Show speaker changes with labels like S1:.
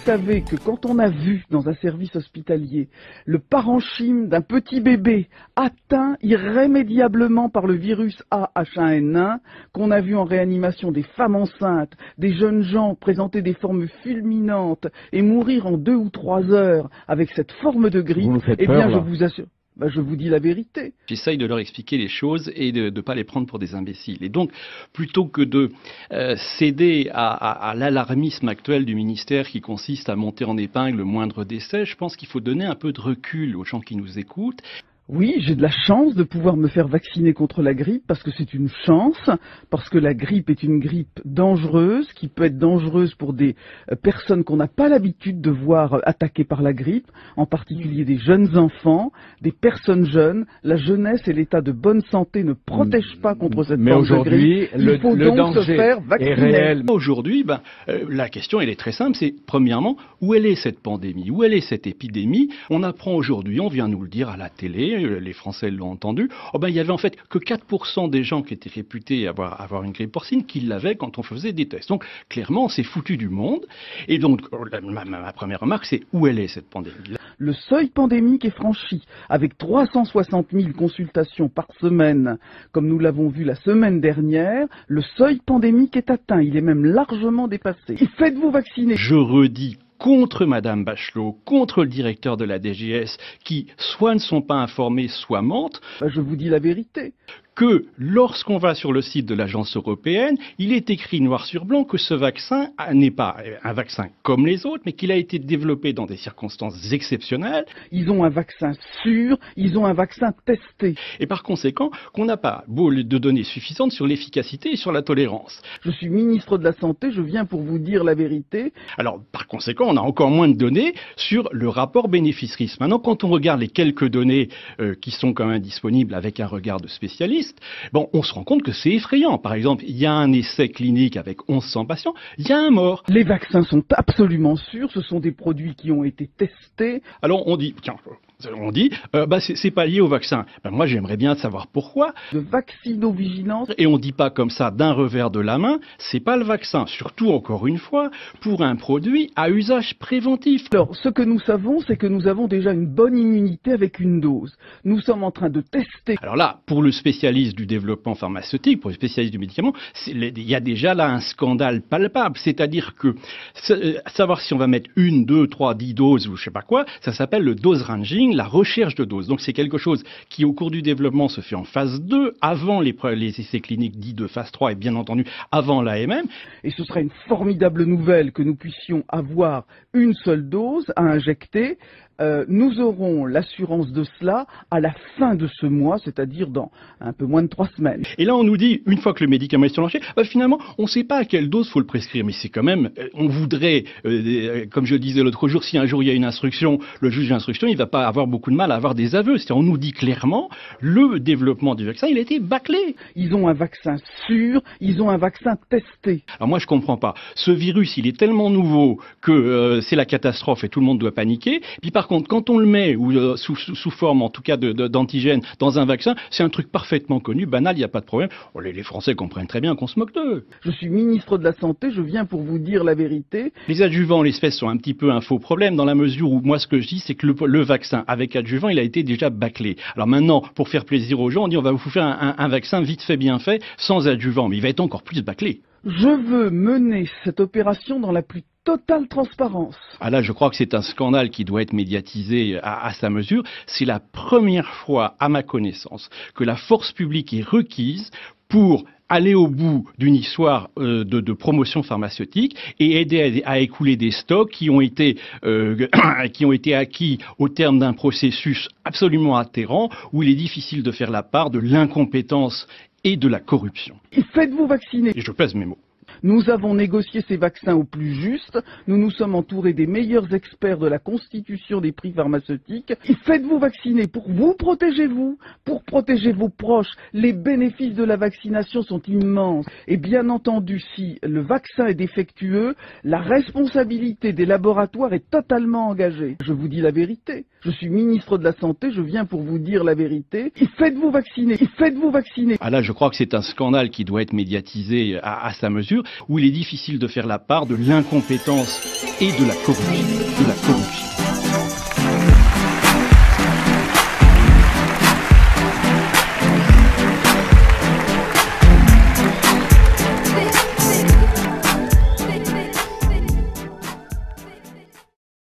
S1: savez que quand on a vu dans un service hospitalier le parenchyme d'un petit bébé atteint irrémédiablement par le virus A H1N1, qu'on a vu en réanimation des femmes enceintes, des jeunes gens présenter des formes fulminantes et mourir en 2 ou 3 heures avec cette forme de grippe, eh bien je vous assure... je vous dis la vérité.
S2: J'essaye de leur expliquer les choses et de ne pas les prendre pour des imbéciles. Et donc, plutôt que de céder à l'alarmisme actuel du ministère qui consiste à monter en épingle le moindre décès, je pense qu'il faut donner un peu de recul aux gens qui nous écoutent.
S1: Oui, j'ai de la chance de pouvoir me faire vacciner contre la grippe parce que c'est une chance, parce que la grippe est une grippe dangereuse, qui peut être dangereuse pour des personnes qu'on n'a pas l'habitude de voir attaquées par la grippe, en particulier des jeunes enfants, des personnes jeunes. La jeunesse et l'état de bonne santé ne protègent pas contre cette forme de grippe. Il faut donc se faire vacciner.
S2: Aujourd'hui, la question elle est très simple, c'est premièrement, où elle est cette pandémie, où elle est cette épidémie? On apprend aujourd'hui, on vient nous le dire à la télé, les Français l'ont entendu, il y avait en fait que 4% des gens qui étaient réputés avoir une grippe porcine qui l'avaient quand on faisait des tests. Donc clairement, on s'est foutu du monde. Et donc, ma première remarque, c'est où elle est cette pandémie?
S1: Le seuil pandémique est franchi, avec 360 000 consultations par semaine, comme nous l'avons vu la semaine dernière. Le seuil pandémique est atteint, il est même largement dépassé. Et faites-vous vacciner.
S2: Je redis contre Madame Bachelot, contre le directeur de la DGS, qui soit ne sont pas informés, soit mentent.
S1: Je vous dis la vérité.
S2: Que lorsqu'on va sur le site de l'agence européenne, il est écrit noir sur blanc que ce vaccin n'est pas un vaccin comme les autres, mais qu'il a été développé dans des circonstances exceptionnelles.
S1: Ils ont un vaccin sûr, ils ont un vaccin testé.
S2: Et par conséquent, qu'on n'a pas de données suffisantes sur l'efficacité et sur la tolérance.
S1: Je suis ministre de la Santé, je viens pour vous dire la vérité.
S2: Alors, par conséquent, on a encore moins de données sur le rapport bénéfice-risque. Maintenant, quand on regarde les quelques données qui sont quand même disponibles avec un regard de spécialiste, on se rend compte que c'est effrayant. Par exemple, il y a un essai clinique avec 1100 patients, il y a un mort.
S1: Les vaccins sont absolument sûrs, ce sont des produits qui ont été testés.
S2: Alors on dit, c'est pas lié au vaccin. Moi j'aimerais bien savoir pourquoi.
S1: De vaccinovigilance.
S2: Et on dit pas comme ça d'un revers de la main, c'est pas le vaccin. Surtout encore une fois, pour un produit à usage préventif.
S1: Alors ce que nous savons, c'est que nous avons déjà une bonne immunité avec une dose. Nous sommes en train de tester.
S2: Alors là, pour le spécialiste du développement pharmaceutique, pour le spécialiste du médicament, il y a déjà là un scandale palpable. C'est-à-dire que savoir si on va mettre 1, 2, 3, 10 doses ou je sais pas quoi, ça s'appelle le dose ranging, la recherche de doses. Donc c'est quelque chose qui au cours du développement se fait en phase 2, avant les essais cliniques dits de phase 3 et bien entendu avant l'AMM.
S1: Et ce sera une formidable nouvelle que nous puissions avoir une seule dose à injecter. Nous aurons l'assurance de cela à la fin de ce mois, c'est-à-dire dans un peu moins de 3 semaines.
S2: Et là on nous dit, une fois que le médicament est sur le marché, finalement on ne sait pas à quelle dose faut le prescrire, mais c'est quand même, on voudrait, comme je le disais l'autre jour, si un jour il y a une instruction, le juge d'instruction il va pas avoir beaucoup de mal à avoir des aveux. C'est-à-dire on nous dit clairement, le développement du vaccin il a été bâclé.
S1: Ils ont un vaccin sûr, ils ont un vaccin testé.
S2: Alors moi je comprends pas, ce virus il est tellement nouveau que c'est la catastrophe et tout le monde doit paniquer, puis par contre, quand on le met, ou sous forme en tout cas d'antigène, dans un vaccin, c'est un truc parfaitement connu, banal, il n'y a pas de problème. Les Français comprennent très bien qu'on se moque d'eux.
S1: Je suis ministre de la Santé, je viens pour vous dire la vérité.
S2: Les adjuvants, l'espèce, sont un petit peu un faux problème, dans la mesure où, moi, ce que je dis, c'est que le vaccin avec adjuvant, il a été déjà bâclé. Alors maintenant, pour faire plaisir aux gens, on dit on va vous faire un vaccin vite fait, bien fait, sans adjuvant, mais il va être encore plus bâclé.
S1: Je veux mener cette opération dans la plus totale transparence.
S2: Là, je crois que c'est un scandale qui doit être médiatisé à sa mesure. C'est la première fois, à ma connaissance, que la force publique est requise pour aller au bout d'une histoire de promotion pharmaceutique et aider à écouler des stocks qui ont été acquis au terme d'un processus absolument atterrant où il est difficile de faire la part de l'incompétence et de la corruption.
S1: Et faites-vous vacciner.
S2: Et je pèse mes mots.
S1: Nous avons négocié ces vaccins au plus juste, nous nous sommes entourés des meilleurs experts de la constitution des prix pharmaceutiques. Et faites-vous vacciner pour vous protéger vous, pour protéger vos proches. Les bénéfices de la vaccination sont immenses. Et bien entendu, si le vaccin est défectueux, la responsabilité des laboratoires est totalement engagée. Je vous dis la vérité. Je suis ministre de la Santé, je viens pour vous dire la vérité. Et faites-vous vacciner. Et faites-vous vacciner.
S2: Là, je crois que c'est un scandale qui doit être médiatisé à sa mesure. où il est difficile de faire la part de l'incompétence et de la corruption.